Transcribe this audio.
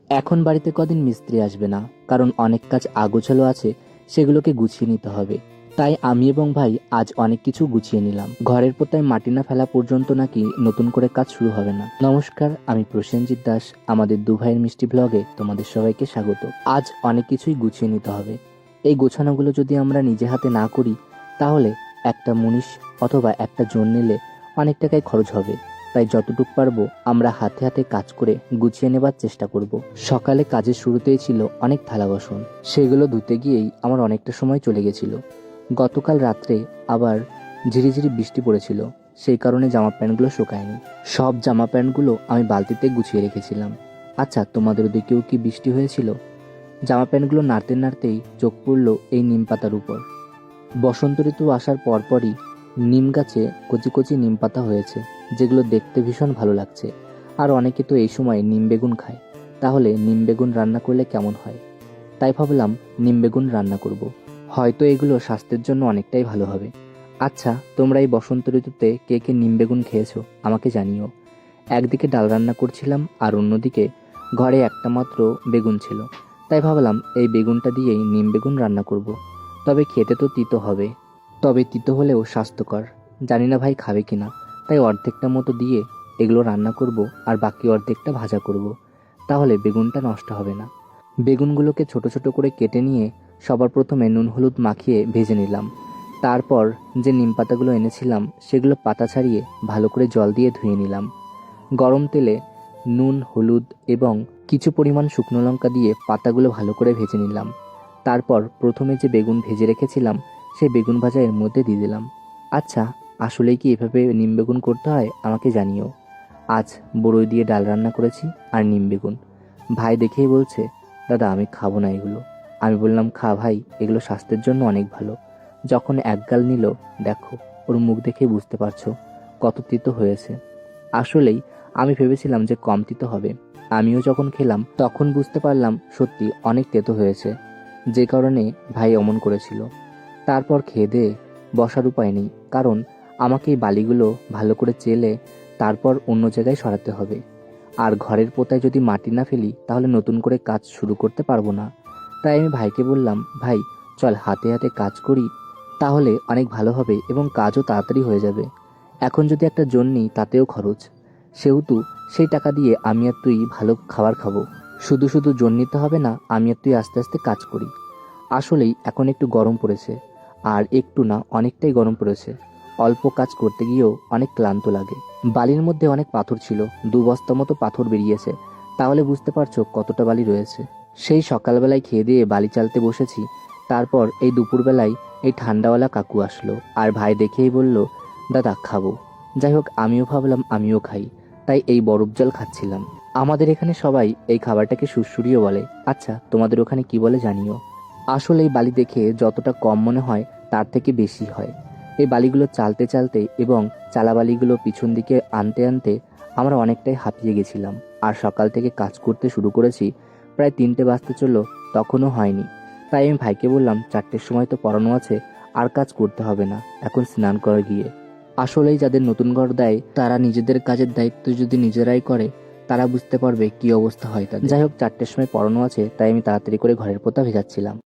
এখন বাড়িতে কদিন মিস্ত্রি আসবে না, কারণ অনেক কাজ আগোছালো আছে, সেগুলোকে গুছিয়ে নিতে হবে। তাই আমি এবং ভাই আজ অনেক কিছু গুছিয়ে নিলাম। ঘরের পোতায় মাটি না ফেলা পর্যন্ত নাকি নতুন করে কাজ শুরু হবে না। নমস্কার, আমি প্রসেনজিৎ দাস। আমাদের দু ভাইয়ের মিষ্টি ব্লগে তোমাদের সবাইকে স্বাগত। আজ অনেক কিছুই গুছিয়ে নিতে হবে। এই গোছানোগুলো যদি আমরা নিজে হাতে না করি, তাহলে একটা মুনিশ অথবা একটা জন নিলে অনেক টাকায় খরচ হবে। তাই যতটুকু পারবো আমরা হাতে হাতে কাজ করে গুছিয়ে নেবার চেষ্টা করব। সকালে কাজের শুরুতেই ছিল অনেক থালা বাসন, সেগুলো ধুতে গিয়েই আমার অনেকটা সময় চলে গেছিল। গতকাল রাত্রে আবার ঝিরিঝিরি বৃষ্টি পড়েছিল, সেই কারণে জামা প্যান্টগুলো শুকায়নি। সব জামা প্যান্টগুলো আমি বালতিতে গুছিয়ে রেখেছিলাম। আচ্ছা, তোমাদের ওদিকেও কি বৃষ্টি হয়েছিল? জামা প্যান্টগুলো নাড়তে নাড়তেই চোখ পড়ল এই নিম পাতার উপর। বসন্ত ঋতু আসার পরপরই নিম গাছে কচি কচি নিম পাতা হয়েছে, যেগুলো দেখতে ভীষণ ভালো লাগছে। আর অনেকে তো এই সময় নিম বেগুন খায়। তাহলে নিম বেগুন রান্না করলে কেমন হয়? তাই ভাবলাম নিম বেগুন রান্না করব। হয়তো এগুলো স্বাস্থ্যের জন্য অনেকটাই ভালো হবে। আচ্ছা, তোমরা এই বসন্ত ঋতুতে কে কে নিম বেগুন খেয়েছো আমাকে জানিও। একদিকে ডাল রান্না করছিলাম আর অন্যদিকে ঘরে একটা মাত্র বেগুন ছিল। তাই ভাবলাম এই বেগুনটা দিয়েই নিম বেগুন রান্না করব। তবে খেতে তো তিতো হবে, তবে তিতো হলেও স্বাস্থ্যকর। জানি না ভাই খাবে কিনা, তাই অর্ধেকটা মতো দিয়ে এগুলো রান্না করব আর বাকি অর্ধেকটা ভাজা করব। তাহলে বেগুনটা নষ্ট হবে না। বেগুনগুলোকে ছোট ছোট করে কেটে নিয়ে সবার প্রথমে নুন হলুদ মাখিয়ে ভেজে নিলাম। তারপর যে নিম পাতাগুলো এনেছিলাম সেগুলো পাতা ছাড়িয়ে ভালো করে জল দিয়ে ধুয়ে নিলাম। গরম তেলে নুন হলুদ এবং কিছু পরিমাণ শুকনো লঙ্কা দিয়ে পাতাগুলো ভালো করে ভেজে নিলাম। তারপর প্রথমে যে বেগুন ভেজে রেখেছিলাম সেই বেগুন ভাজা এর মধ্যে দিয়ে দিলাম। আচ্ছা, আসলেই কি এভাবে নিম বেগুন করতে হয় আমাকে জানিও। আজ বড়ই দিয়ে ডাল রান্না করেছি আর নিম বেগুন। ভাই দেখেই বলছে, দাদা আমি খাবো না এগুলো। আমি বললাম, খা ভাই, এগুলো স্বাস্থ্যের জন্য অনেক ভালো। যখন এক গাল নিল, দেখো ওর মুখ দেখেই বুঝতে পারছো কত তিতো হয়েছে। আসলেই আমি ভেবেছিলাম যে কম তিতো হবে। আমিও যখন খেলাম তখন বুঝতে পারলাম সত্যি অনেক তেতো হয়েছে, যে কারণে ভাই অমন করেছিল। তারপর খেয়ে দিয়ে বসার উপায় নেই, কারণ আমাকে এই বালিগুলো ভালো করে চেলে তারপর অন্য জায়গায় সরাতে হবে। আর ঘরের পোতায় যদি মাটি না ফেলি তাহলে নতুন করে কাজ শুরু করতে পারবো না। তাই আমি ভাইকে বললাম, ভাই চল হাতে হাতে কাজ করি, তাহলে অনেক ভালো হবে এবং কাজও তাড়াতাড়ি হয়ে যাবে। এখন যদি একটা জন নিই তাতেও খরচ, সেহেতু সেই টাকা দিয়ে আমি আর তুই ভালো খাবার খাবো। শুধু শুধু জন নিতে হবে না, আমি আর তুই আস্তে আস্তে কাজ করি। আসলেই এখন একটু গরম পড়েছে, আর একটু না অনেকটাই গরম পড়েছে। অল্প কাজ করতে গিয়েও অনেক ক্লান্ত লাগে। বালির মধ্যে অনেক পাথর ছিল, 2 বস্তা মতো পাথর বেরিয়েছে। তাহলে বুঝতে পারছো কতটা বালি রয়েছে। সেই সকালবেলায় খেয়ে দিয়ে বালি চালতে বসেছি। তারপর এই দুপুরবেলায় এই ঠান্ডাওয়ালা কাকু আসলো আর ভাই দেখেই বলল, দাদা খাবো। যাই হোক, আমিও ভাবলাম আমিও খাই, তাই এই বরফ জল খাচ্ছিলাম। আমাদের এখানে সবাই এই খাবারটাকে সুড়সুড়িও বলে। আচ্ছা, তোমাদের ওখানে কি বলে জানিও। আসলে এই বালি দেখে যতটা কম মনে হয় তার থেকে বেশি হয়। এই বালিগুলো চালতে চালতে এবং চালা বালিগুলো পিছন দিকে আনতে আনতে আমরা অনেকটাই হাঁপিয়ে গেছিলাম। আর সকাল থেকে কাজ করতে শুরু করেছি, প্রায় 3টে বাজতে চললো, তখনও হয়নি। তাই আমি ভাইকে বললাম, 4টের সময় তো পড়ানো আছে, আর কাজ করতে হবে না, এখন স্নান করে গিয়ে। আসলেই যাদের নতুন ঘর দেয় তারা নিজেদের কাজের দায়িত্ব যদি নিজেরাই করে, তারা বুঝতে পারবে কি অবস্থা হয় তাদের। যাই হোক, 4টের সময় পড়ানো আছে, তাই আমি তাড়াতাড়ি করে ঘরের পোতা ভেজাচ্ছিলাম।